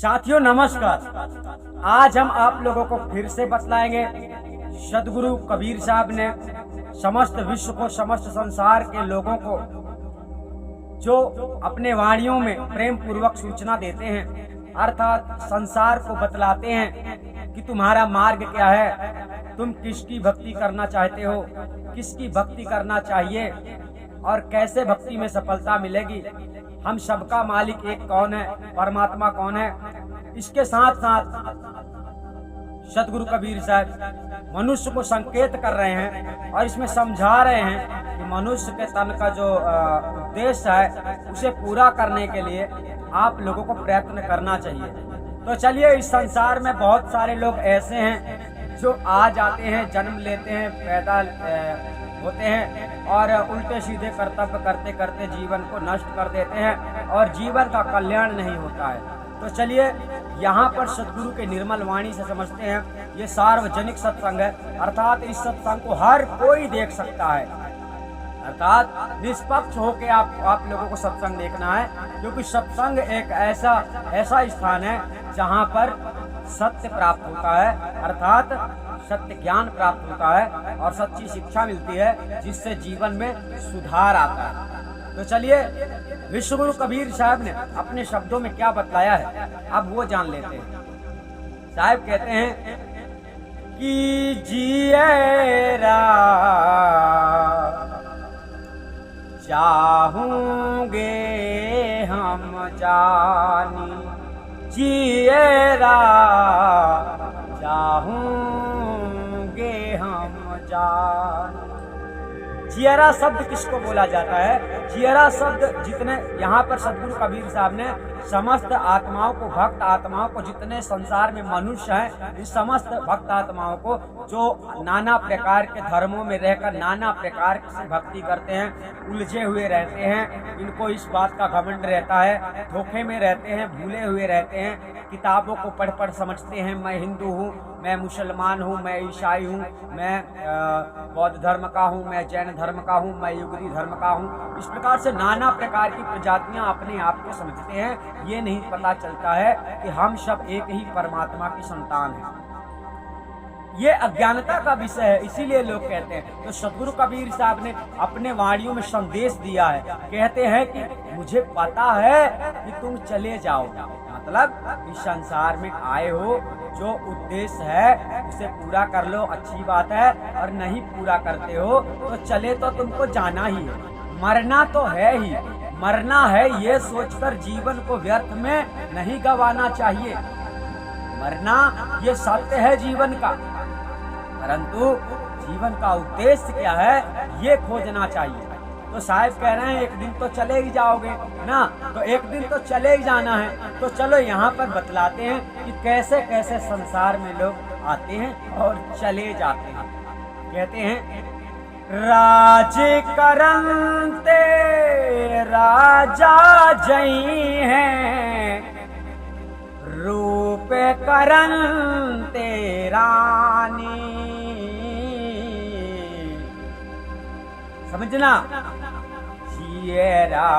साथियों नमस्कार। आज हम आप लोगों को फिर से बतलाएंगे सदगुरु कबीर साहब ने समस्त विश्व को, समस्त संसार के लोगों को जो अपने वाणियों में प्रेम पूर्वक सूचना देते हैं, अर्थात संसार को बतलाते हैं कि तुम्हारा मार्ग क्या है, तुम किसकी भक्ति करना चाहते हो, किसकी भक्ति करना चाहिए और कैसे भक्ति में सफलता मिलेगी। हम सबका मालिक एक कौन है, परमात्मा कौन है। इसके साथ साथ सदगुरु कबीर साहब मनुष्य को संकेत कर रहे हैं और इसमें समझा रहे हैं कि मनुष्य के तन का जो उद्देश्य है उसे पूरा करने के लिए आप लोगों को प्रयत्न करना चाहिए। तो चलिए, इस संसार में बहुत सारे लोग ऐसे हैं जो आ जाते हैं, जन्म लेते हैं, पैदा होते हैं और उल्टे सीधे कर्तव्य करते करते जीवन को नष्ट कर देते हैं और जीवन का कल्याण नहीं होता है। तो चलिए, यहाँ पर सदगुरु के निर्मल वाणी से समझते हैं। ये सार्वजनिक सत्संग है, अर्थात इस सत्संग को हर कोई देख सकता है, अर्थात निष्पक्ष होकर आप लोगों को सत्संग देखना है, क्योंकि सत्संग एक ऐसा स्थान है जहाँ पर सत्य प्राप्त होता है, अर्थात सत्य ज्ञान प्राप्त होता है और सच्ची शिक्षा मिलती है, जिससे जीवन में सुधार आता है। तो चलिए, विश्वगुरु कबीर साहब ने अपने शब्दों में क्या बतलाया है, अब वो जान लेते हैं। साहब कहते हैं कि जिएरा चाहूंगे हम जानी, जिएरा चाहूंगे हम जान। जियरा शब्द किसको बोला जाता है? जियरा शब्द जितने यहाँ पर सदगुरु कबीर साहब ने समस्त आत्माओं को, भक्त आत्माओं को, जितने संसार में मनुष्य हैं, इस समस्त भक्त आत्माओं को जो नाना प्रकार के धर्मों में रहकर नाना प्रकार की भक्ति करते हैं, उलझे हुए रहते हैं, इनको इस बात का घमंड रहता है, धोखे में रहते हैं, भूले हुए रहते हैं, किताबों को पढ़ पढ़ समझते हैं मैं हिंदू हूँ, मैं मुसलमान हूँ, मैं ईसाई हूँ, मैं बौद्ध धर्म का हूँ, मैं जैन धर्म का हूँ, मैं युगरी धर्म का हूँ। इस प्रकार से नाना प्रकार की प्रजातियां अपने आप को समझते हैं। ये नहीं पता चलता है कि हम सब एक ही परमात्मा की संतान हैं। ये अज्ञानता का विषय है, इसीलिए लोग कहते हैं। तो सदगुरु कबीर साहब ने अपने वाणियों में संदेश दिया है, कहते हैं कि मुझे पता है कि तुम चले जाओ, मतलब इस संसार में आए हो, जो उद्देश्य है उसे पूरा कर लो, अच्छी बात है, और नहीं पूरा करते हो तो चले तो तुमको जाना ही है, मरना तो है ही, मरना है ये सोचकर जीवन को व्यर्थ में नहीं गंवाना चाहिए। मरना ये सत्य है जीवन का, परंतु जीवन का उद्देश्य क्या है ये खोजना चाहिए। तो साहब कह रहे हैं एक दिन तो चले ही जाओगे ना, तो एक दिन तो चले ही जाना है। तो चलो यहाँ पर बतलाते हैं कि कैसे कैसे संसार में लोग आते हैं और चले जाते हैं। कहते हैं, राज करंते राजा जई हैं, रूप करंते रानी। समझना, जियरा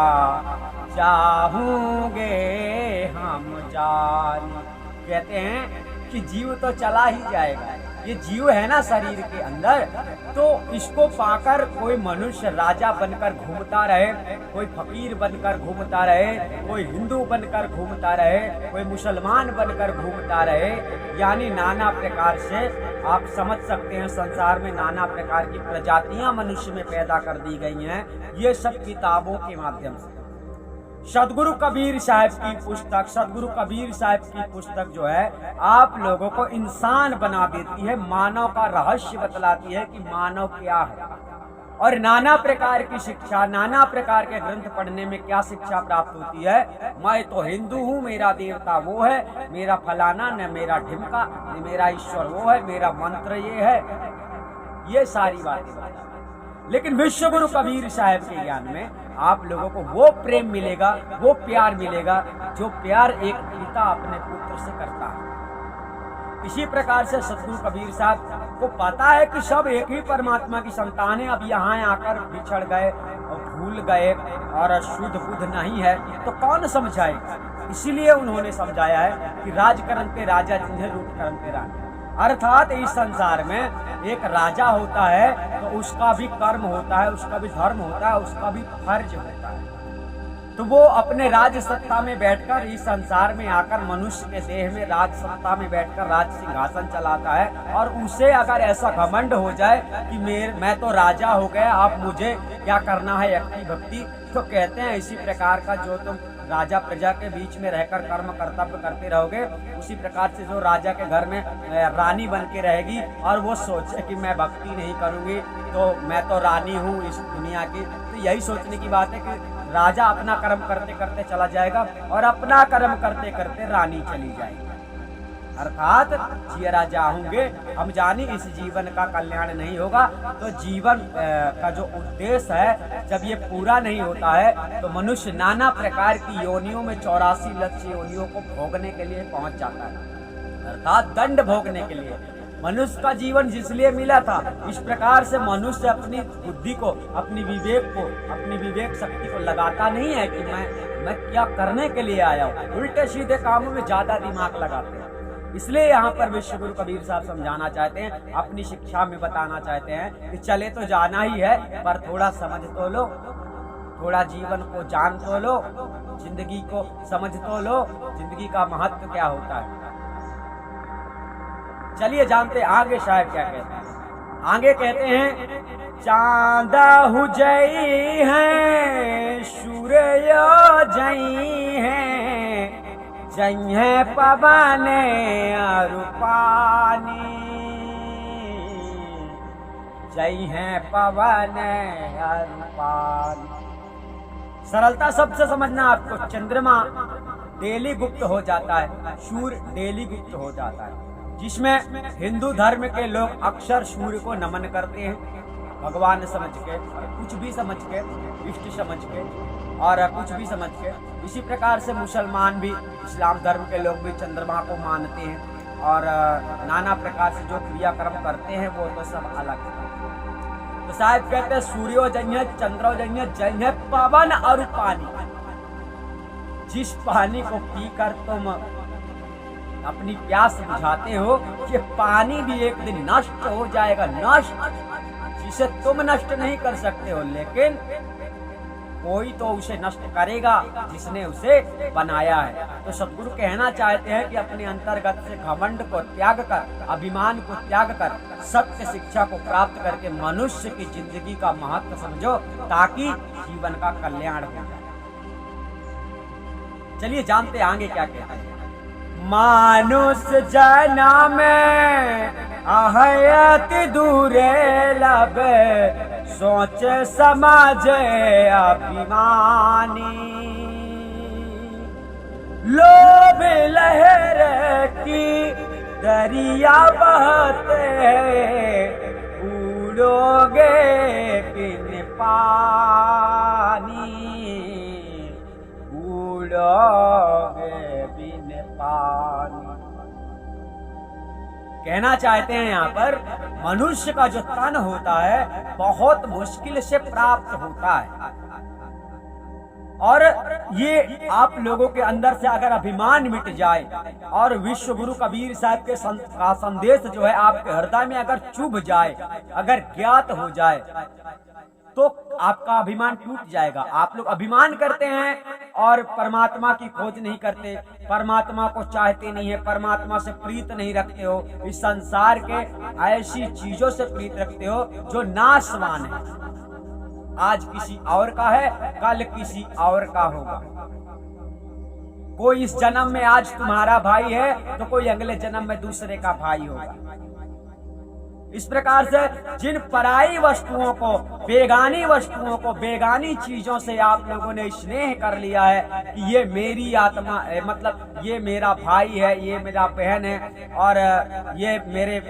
चाहूंगे हम जान। कहते हैं कि जीव तो चला ही जाएगा, ये जीव है ना शरीर के अंदर, तो इसको पाकर कोई मनुष्य राजा बनकर घूमता रहे, कोई फकीर बनकर घूमता रहे, कोई हिंदू बनकर घूमता रहे, कोई मुसलमान बनकर घूमता रहे, यानी नाना प्रकार से आप समझ सकते हैं संसार में नाना प्रकार की प्रजातियां मनुष्य में पैदा कर दी गई हैं। ये सब किताबों के माध्यम से। सदगुरु कबीर साहब की पुस्तक, सदगुरु कबीर साहब की पुस्तक जो है आप लोगों को इंसान बना देती है, मानव का रहस्य बतलाती है कि मानव क्या है, और नाना प्रकार की शिक्षा, नाना प्रकार के ग्रंथ पढ़ने में क्या शिक्षा प्राप्त होती है। मैं तो हिंदू हूँ, मेरा देवता वो है, मेरा फलाना न मेरा ढिमका, मेरा ईश्वर वो है, मेरा मंत्र ये है, ये सारी बातें। लेकिन विश्वगुरु कबीर साहब के ज्ञान में आप लोगों को वो प्रेम मिलेगा, वो प्यार मिलेगा जो प्यार एक पिता अपने पुत्र से करता है। इसी प्रकार से सदगुरु कबीर साहब को पता है कि सब एक ही परमात्मा की संतान है। अब यहाँ आकर बिछड़ गए और भूल गए और शुद्ध बुद्ध नहीं है तो कौन समझाएगा। इसीलिए उन्होंने समझाया है कि राज करते राजा जिन्हें रूप करते राजा। अर्थात इस संसार में एक राजा होता है तो उसका भी कर्म होता है, उसका भी धर्म होता है, उसका भी फर्ज होता है। तो वो अपने राज सत्ता में बैठकर इस संसार में आकर मनुष्य के देह में राज सत्ता में बैठकर राज सिंहासन चलाता है। और उसे अगर ऐसा घमंड हो जाए कि मैं तो राजा हो गया, आप मुझे क्या करना है यज्ञ भक्ति, तो कहते हैं इसी प्रकार का जो तुम राजा प्रजा के बीच में रहकर कर्म कर्तव्य करते रहोगे, उसी प्रकार से जो राजा के घर में रानी बन के रहेगी और वो सोचे कि मैं भक्ति नहीं करूंगी तो मैं तो रानी हूँ इस दुनिया की। तो यही सोचने की बात है कि राजा अपना कर्म करते करते चला जाएगा और अपना कर्म करते करते रानी चली जाएगी। अर्थात जियरा जाऊंगे, हम जानी इस जीवन का कल्याण नहीं होगा। तो जीवन का जो उद्देश्य है जब ये पूरा नहीं होता है तो मनुष्य नाना प्रकार की योनियों में 84 लक्ष्य योनियों को भोगने के लिए पहुंच जाता है, अर्थात दंड भोगने के लिए। मनुष्य का जीवन जिसलिए मिला था, इस प्रकार से मनुष्य अपनी बुद्धि को, अपनी विवेक शक्ति को लगाता नहीं है कि मैं क्या करने के लिए आया हूँ, उल्टे सीधे कामों में ज्यादा दिमाग लगाते हैं। इसलिए यहाँ पर विश्व गुरु कबीर साहब समझाना चाहते हैं, अपनी शिक्षा में बताना चाहते हैं कि चले तो जाना ही है, पर थोड़ा समझ तो लो, थोड़ा जीवन को जान तो लो, जिंदगी को समझ तो लो, जिंदगी का महत्व क्या होता है। चलिए जानते आगे शायद क्या कहते हैं। आगे कहते हैं, चांदा हुजई है सूर्य जई है, जई है पवन और पानी, जई है पवन और पानी। सरलता सबसे समझना आपको, चंद्रमा डेली गुप्त हो जाता है, सूर्य डेली गुप्त हो जाता है, जिसमें हिंदू धर्म के लोग अक्सर सूर्य को नमन करते हैं, भगवान समझ के, कुछ भी समझ के, इष्ट समझ के और कुछ भी समझ के। इसी प्रकार से मुसलमान भी, इस्लाम धर्म के लोग भी चंद्रमा को मानते हैं और नाना प्रकार से जो क्रियाक्रम करते हैं वो तो सब अलग है। तो शायद कहते हैं सूर्यो जन्य चंद्रो जन्य जन्य पवन और पानी, जिस पानी को पीकर तुम अपनी प्यास बुझाते हो, ये पानी भी एक दिन नष्ट हो जाएगा, नष्ट, जिसे तुम नष्ट नहीं कर सकते हो, लेकिन कोई तो उसे नष्ट करेगा जिसने उसे बनाया है। तो सद्गुरु कहना चाहते हैं कि अपने अंतर्गत से घमंड को त्याग कर, अभिमान को त्याग कर, सत्य शिक्षा को प्राप्त करके मनुष्य की जिंदगी का महत्व समझो, ताकि जीवन का कल्याण हो जाए। चलिए जानते आगे क्या कहते हैं। मानुष जन्म आहयति दूरे लबे, सोच समझ अभिमानी, लोभ लहर की दरिया बहते, उड़ोगे बिन पानी, उड़ोगे बिन पानी। कहना चाहते हैं यहाँ पर, मनुष्य का जो तन होता है बहुत मुश्किल से प्राप्त होता है, और ये आप लोगों के अंदर से अगर अभिमान मिट जाए और विश्व गुरु कबीर साहब के संदेश जो है आपके हृदय में अगर चुभ जाए, अगर ज्ञात हो जाए, तो आपका अभिमान टूट जाएगा। आप लोग अभिमान करते हैं और परमात्मा की खोज नहीं करते, परमात्मा को चाहते नहीं है, परमात्मा से प्रीत नहीं रखते हो, इस संसार के ऐसी चीजों से प्रीत रखते हो जो नाशवान है, आज किसी और का है, कल किसी और का होगा। कोई इस जन्म में आज तुम्हारा भाई है तो कोई अगले जन्म में दूसरे का भाई होगा। इस प्रकार से जिन पराई वस्तुओं को, बेगानी वस्तुओं को, बेगानी चीजों से आप लोगों ने स्नेह कर लिया है कि ये मेरी आत्मा है, मतलब ये मेरा भाई है, ये मेरा बहन है, और ये मेरे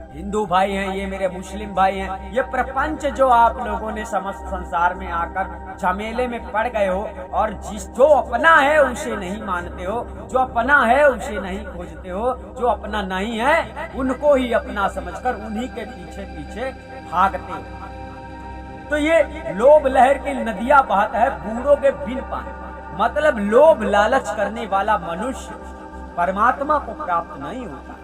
हिंदू भाई हैं, ये मेरे मुस्लिम भाई हैं, ये प्रपंच जो आप लोगों ने समस्त संसार में आकर झमेले में पड़ गए हो, और जो अपना है उसे नहीं मानते हो, जो अपना है उसे नहीं खोजते हो, जो अपना नहीं है उनको ही अपना समझकर उन्हीं के पीछे पीछे भागते हो। तो ये लोभ लहर की नदियां बहत है, बूढ़ों के बिन पानी। मतलब लोभ लालच करने वाला मनुष्य परमात्मा को प्राप्त नहीं होता।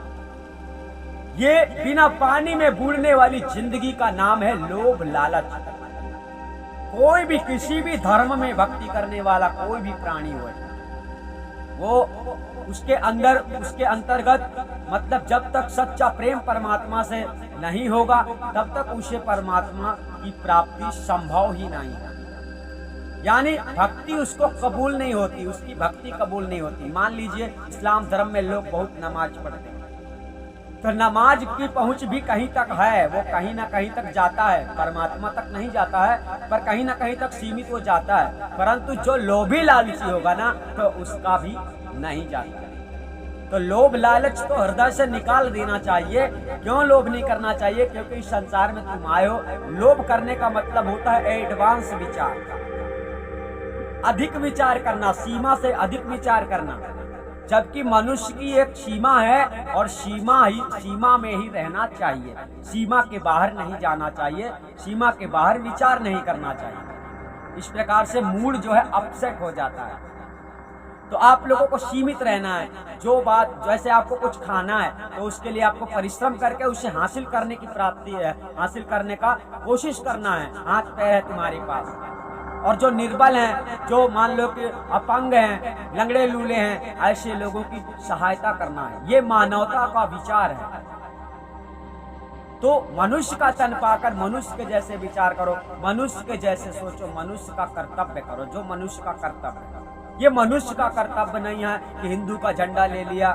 ये बिना पानी में बूढ़ने वाली जिंदगी का नाम है लोभ लालच। कोई भी किसी भी धर्म में भक्ति करने वाला कोई भी प्राणी हो, वो उसके अंतर्गत मतलब जब तक सच्चा प्रेम परमात्मा से नहीं होगा तब तक उसे परमात्मा की प्राप्ति संभव ही नहीं है। यानी भक्ति उसको कबूल नहीं होती, उसकी भक्ति कबूल नहीं होती। मान लीजिए इस्लाम धर्म में लोग बहुत नमाज पढ़ते हैं, तो नमाज की पहुंच भी कहीं तक है, वो कहीं ना कहीं तक जाता है, परमात्मा तक नहीं जाता है पर कहीं ना कहीं तक सीमित हो जाता है। परंतु जो लोभी लालची होगा ना तो उसका भी नहीं जाता है। तो लोभ लालच तो हृदय से निकाल देना चाहिए। क्यों लोभ नहीं करना चाहिए? क्योंकि इस संसार में तुम आए हो। लोभ करने का मतलब होता है एडवांस विचार, अधिक विचार करना, सीमा से अधिक विचार करना। जबकि मनुष्य की एक सीमा है और सीमा में ही रहना चाहिए, सीमा के बाहर नहीं जाना चाहिए, सीमा के बाहर विचार नहीं करना चाहिए। इस प्रकार से मूड जो है अपसेट हो जाता है। तो आप लोगों को सीमित रहना है। जो बात, जैसे आपको कुछ खाना है तो उसके लिए आपको परिश्रम करके उसे हासिल करने की प्राप्ति है, हासिल करने का कोशिश करना है। हाथ पैर है तुम्हारे पास। और जो निर्बल हैं, जो मान लो कि अपंग हैं, लंगड़े लूले हैं, ऐसे लोगों की सहायता करना है। ये मानवता का विचार है। तो मनुष्य का तन पाकर मनुष्य के जैसे विचार करो, मनुष्य के जैसे सोचो, मनुष्य का कर्तव्य करो जो मनुष्य का कर्तव्य है। ये मनुष्य का कर्तव्य नहीं है कि हिंदू का झंडा ले लिया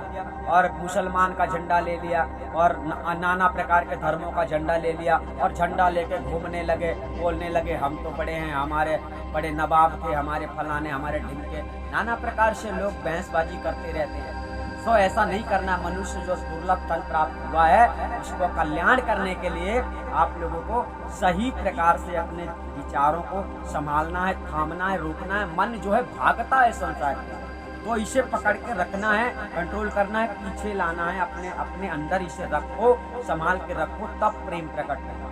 और मुसलमान का झंडा ले लिया और नाना प्रकार के धर्मों का झंडा ले लिया और झंडा लेके घूमने लगे, बोलने लगे हम तो बड़े हैं, हमारे बड़े नवाब थे, हमारे फलाने, हमारे ढिमके। नाना प्रकार से लोग बहसबाजी करते रहते हैं। तो ऐसा नहीं करना। मनुष्य जो दुर्लभ तन प्राप्त हुआ है उसको कल्याण करने के लिए आप लोगों को सही प्रकार से अपने विचारों को संभालना है, थामना है, रोकना है। मन जो है भागता है संसार में, तो इसे पकड़ के रखना है, कंट्रोल करना है, पीछे लाना है, अपने अंदर इसे रखो, संभाल के रखो, तब प्रेम प्रकट होगा।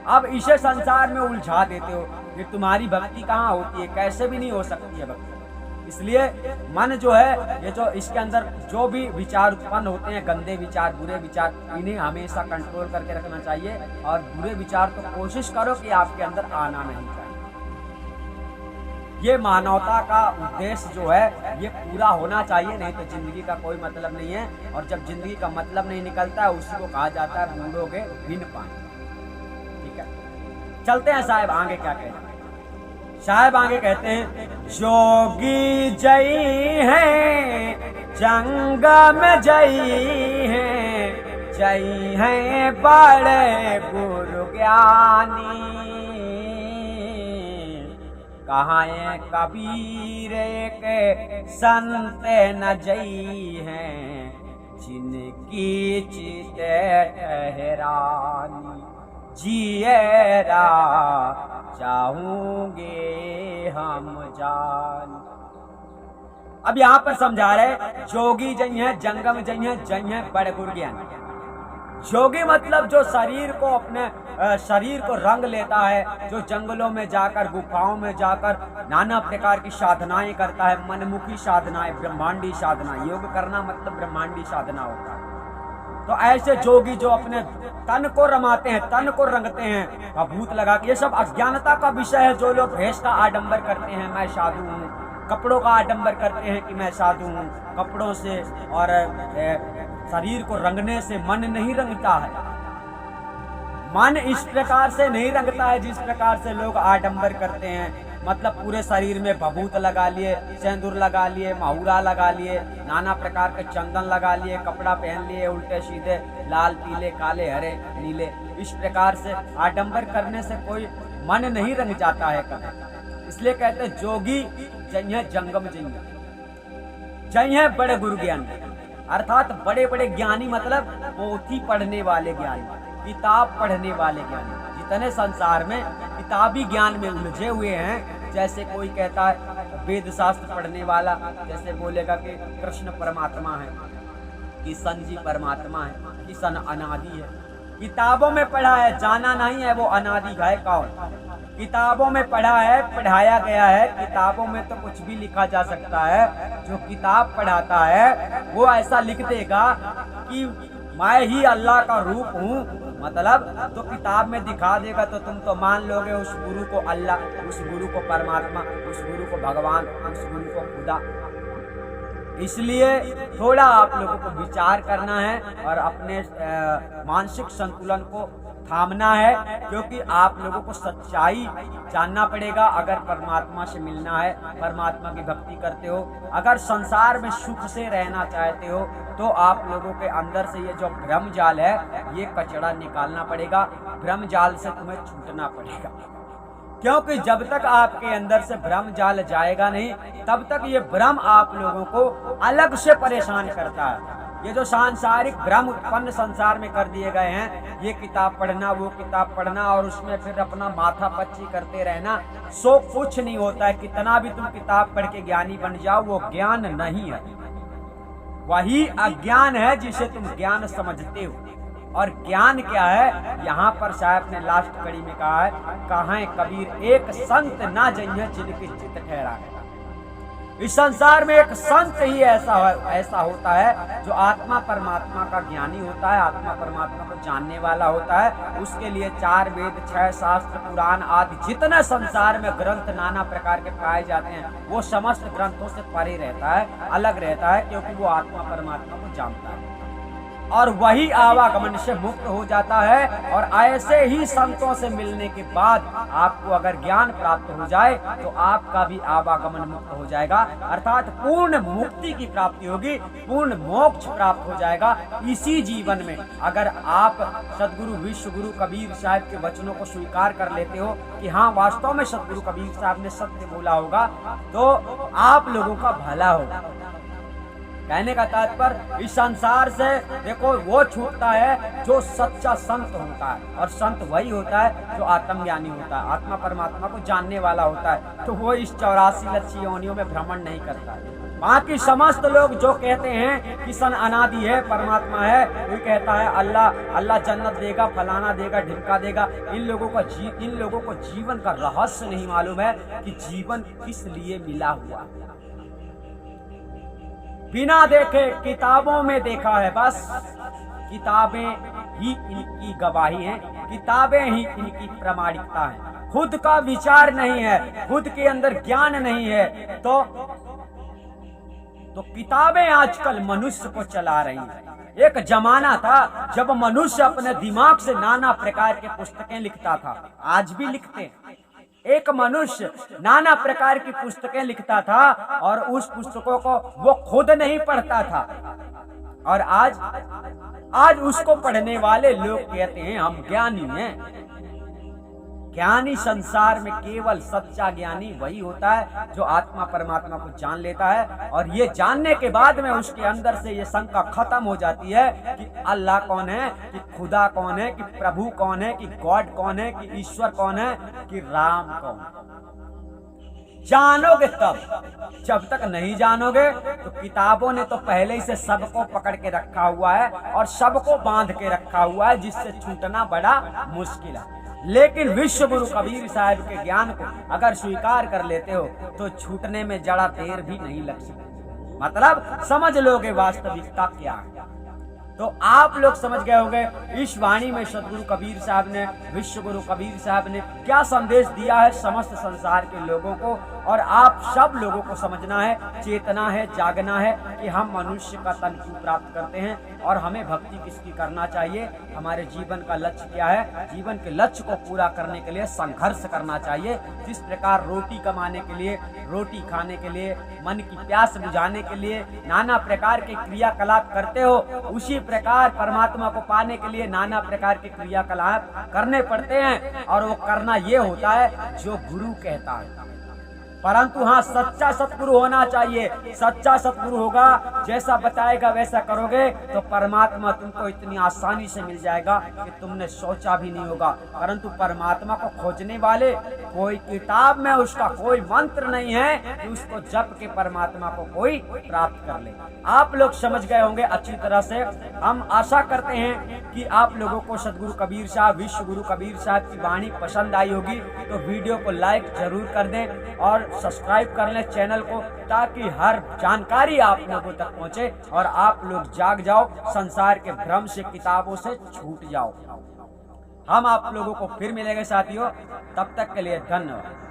अब इसे संसार में उलझा देते हो कि तुम्हारी भक्ति कहाँ होती है, कैसे भी नहीं हो सकती है भक्ति। इसलिए मन जो है, ये जो इसके अंदर जो भी विचार उत्पन्न होते हैं, गंदे विचार, बुरे विचार, इन्हें हमेशा कंट्रोल करके रखना चाहिए। और बुरे विचार तो कोशिश करो कि आपके अंदर आना नहीं चाहिए। ये मानवता का उद्देश्य जो है ये पूरा होना चाहिए, नहीं तो जिंदगी का कोई मतलब नहीं है। और जब जिंदगी का मतलब नहीं निकलता है उसी को कहा जाता है बूढ़ोगे बिन पानी। ठीक है, चलते हैं साहब आगे क्या कहते हैं। साहब आगे कहते हैं, जोगी जई हैं जंगम जई हैं बड़े गुरु ज्ञानी। कहाँ कबीर के संत न जई हैं जिनकी चित ठहरानी। जियरा चाहूंगे हम जान। अब यहाँ पर समझा रहे जोगी जई है, जंगम जई है बड़े गुरु ज्ञान। जोगी मतलब जो शरीर को अपने शरीर को रंग लेता है, जो जंगलों में जाकर, गुफाओं में जाकर नाना प्रकार की साधनाएं करता है, मनमुखी साधनाएं, ब्रह्मांडी साधना। योग करना मतलब ब्रह्मांडी साधना होता है। तो ऐसे जोगी जो अपने तन को रमाते हैं, तन को रंगते हैं, भभूत लगा के, ये सब अज्ञानता का विषय है। जो लोग भेष का आडंबर करते हैं, मैं साधु हूँ, कपड़ों का आडंबर करते हैं कि मैं साधु हूँ, कपड़ों से और शरीर को रंगने से मन नहीं रंगता है। मन इस प्रकार से नहीं रंगता है जिस प्रकार से लोग आडंबर करते हैं। मतलब पूरे शरीर में भभूत लगा लिए, सिंदूर लगा लिए, माहुरा लगा लिए, नाना प्रकार के चंदन लगा लिए, कपड़ा पहन लिए उल्टे सीधे, लाल पीले काले हरे नीले। इस प्रकार से आडंबर करने से कोई मन नहीं रंग जाता है कभी। इसलिए कहते हैं जोगी जई है जंगम जई है बड़े गुरु ज्ञानी। अर्थात बड़े बड़े ज्ञानी मतलब पोथी पढ़ने वाले ज्ञानी, किताब पढ़ने वाले ज्ञानी। जितने संसार में किताबी ज्ञान में उलझे हुए हैं, जैसे कोई कहता है वेद शास्त्र पढ़ने वाला, जैसे बोलेगा कि कृष्ण परमात्मा है, किशन जी परमात्मा है, किशन अनादि है। किताबों में पढ़ा है, जाना नहीं है वो अनादि है कौन। किताबों में पढ़ा है, पढ़ाया गया है। किताबों में तो कुछ भी लिखा जा सकता है। जो किताब पढ़ाता है वो ऐसा लिख देगा कि मैं ही अल्लाह का रूप हूँ, मतलब तो किताब में दिखा देगा तो तुम तो मान लोगे उस गुरु को अल्लाह, उस गुरु को परमात्मा, उस गुरु को भगवान, उस गुरु को खुदा। इसलिए थोड़ा आप लोगों को विचार करना है और अपने मानसिक संतुलन को थामना है, क्योंकि आप लोगों को सच्चाई जानना पड़ेगा। अगर परमात्मा से मिलना है, परमात्मा की भक्ति करते हो, अगर संसार में सुख से रहना चाहते हो, तो आप लोगों के अंदर से ये जो भ्रम जाल है, ये कचरा निकालना पड़ेगा। भ्रम जाल से तुम्हें छूटना पड़ेगा, क्योंकि जब तक आपके अंदर से भ्रम जाल जाएगा नहीं, तब तक ये भ्रम आप लोगों को अलग से परेशान करता है। ये जो सांसारिक भ्रम उत्पन्न संसार में कर दिए गए हैं, ये किताब पढ़ना, वो किताब पढ़ना और उसमें फिर अपना माथा पच्ची करते रहना, सो कुछ नहीं होता है। कितना भी तुम किताब पढ़ के ज्ञानी बन जाओ, वो ज्ञान नहीं है, वही अज्ञान है जिसे तुम ज्ञान समझते हो। और ज्ञान क्या है, यहाँ पर साहब ने लास्ट कड़ी में कहा है कबीर, एक संत ना जइए जिनके चित्त ठहरा है। इस संसार में एक संत ही ऐसा होता है जो आत्मा परमात्मा का ज्ञानी होता है, आत्मा परमात्मा को जानने वाला होता है। उसके लिए 4 वेद, 6 शास्त्र, पुराण आदि जितने संसार में ग्रंथ नाना प्रकार के पाए जाते हैं, वो समस्त ग्रंथों से परे रहता है, अलग रहता है, क्योंकि वो आत्मा परमात्मा को जानता है और वही आवागमन से मुक्त हो जाता है। और ऐसे ही संतों से मिलने के बाद आपको अगर ज्ञान प्राप्त हो जाए तो आपका भी आवागमन मुक्त हो जाएगा, अर्थात पूर्ण मुक्ति की प्राप्ति होगी, पूर्ण मोक्ष प्राप्त हो जाएगा इसी जीवन में। अगर आप सदगुरु विश्व गुरु कबीर साहब के वचनों को स्वीकार कर लेते हो कि हाँ वास्तव में सदगुरु कबीर साहब ने सत्य बोला होगा, तो आप लोगों का भला होगा। कहने का तात्पर्य इस संसार से देखो वो छूटता है जो सच्चा संत होता है, और संत वही होता है जो आत्मज्ञानी होता है, आत्मा परमात्मा को जानने वाला होता है। तो वो इस 84 लक्ष्य योनियों में भ्रमण नहीं करता है। बाकी समस्त लोग जो कहते हैं कि सन अनादि है, परमात्मा है, कोई कहता है अल्लाह जन्नत देगा, फलाना देगा, ढिमका देगा, इन लोगों को जीवन का रहस्य नहीं मालूम है कि जीवन किस लिए मिला हुआ है। बिना देखे किताबों में देखा है, बस किताबें ही इनकी गवाही हैं, किताबें ही इनकी प्रामाणिकता है। खुद का विचार नहीं है, खुद के अंदर ज्ञान नहीं है, तो किताबें आजकल मनुष्य को चला रही हैं। एक जमाना था जब मनुष्य अपने दिमाग से नाना प्रकार के पुस्तकें लिखता था, आज भी लिखते हैं। एक मनुष्य नाना प्रकार की पुस्तकें लिखता था और उस पुस्तकों को वो खुद नहीं पढ़ता था, और आज उसको पढ़ने वाले लोग कहते हैं हम ज्ञानी हैं। ज्ञानी संसार में केवल सच्चा ज्ञानी वही होता है जो आत्मा परमात्मा को जान लेता है, और ये जानने के बाद में उसके अंदर से ये शंका खत्म हो जाती है कि अल्लाह कौन है, कि खुदा कौन है, कि प्रभु कौन है, कि गॉड कौन है, कि ईश्वर कौन है, कि राम कौन है। जानोगे तब, जब तक नहीं जानोगे तो किताबों ने तो पहले ही से सबको पकड़ के रखा हुआ है और सबको बांध के रखा हुआ है, जिससे छूटना बड़ा मुश्किल है। लेकिन विश्व गुरु कबीर साहब के ज्ञान को अगर स्वीकार कर लेते हो तो छूटने में जरा देर भी नहीं लग सकती। मतलब समझ लोगे वास्तविकता क्या है। तो आप लोग समझ गए होंगे इस वाणी में सदगुरु कबीर साहब ने, विश्व गुरु कबीर साहब ने क्या संदेश दिया है समस्त संसार के लोगों को। और आप सब लोगों को समझना है, चेतना है, जागना है कि हम मनुष्य का तन क्यों प्राप्त करते हैं और हमें भक्ति किसकी करना चाहिए, हमारे जीवन का लक्ष्य क्या है। जीवन के लक्ष्य को पूरा करने के लिए संघर्ष करना चाहिए। जिस प्रकार रोटी कमाने के लिए, रोटी खाने के लिए, मन की प्यास बुझाने के लिए नाना प्रकार के क्रियाकलाप करते हो, उसी प्रकार परमात्मा को पाने के लिए नाना प्रकार के क्रियाकलाप करने पड़ते हैं। और वो करना ये होता है जो गुरु कहता है। परंतु हाँ, सच्चा सतगुरु होना चाहिए। सच्चा सतगुरु होगा, जैसा बताएगा वैसा करोगे तो परमात्मा तुमको इतनी आसानी से मिल जाएगा कि तुमने सोचा भी नहीं होगा। परंतु परमात्मा को खोजने वाले कोई किताब में उसका कोई मंत्र नहीं है कि उसको जप के परमात्मा को कोई प्राप्त कर ले। आप लोग समझ गए होंगे अच्छी तरह से। हम आशा करते हैं कि आप लोगों को सदगुरु कबीर साहब, विश्व गुरु कबीर साहब की वाणी पसंद आई होगी, तो वीडियो को लाइक जरूर कर दें और सब्सक्राइब कर लें चैनल को, ताकि हर जानकारी आप लोगों तक पहुंचे और आप लोग जाग जाओ, संसार के भ्रम से, किताबों से छूट जाओ। हम आप लोगों को फिर मिलेंगे साथियों, तब तक के लिए धन्यवाद।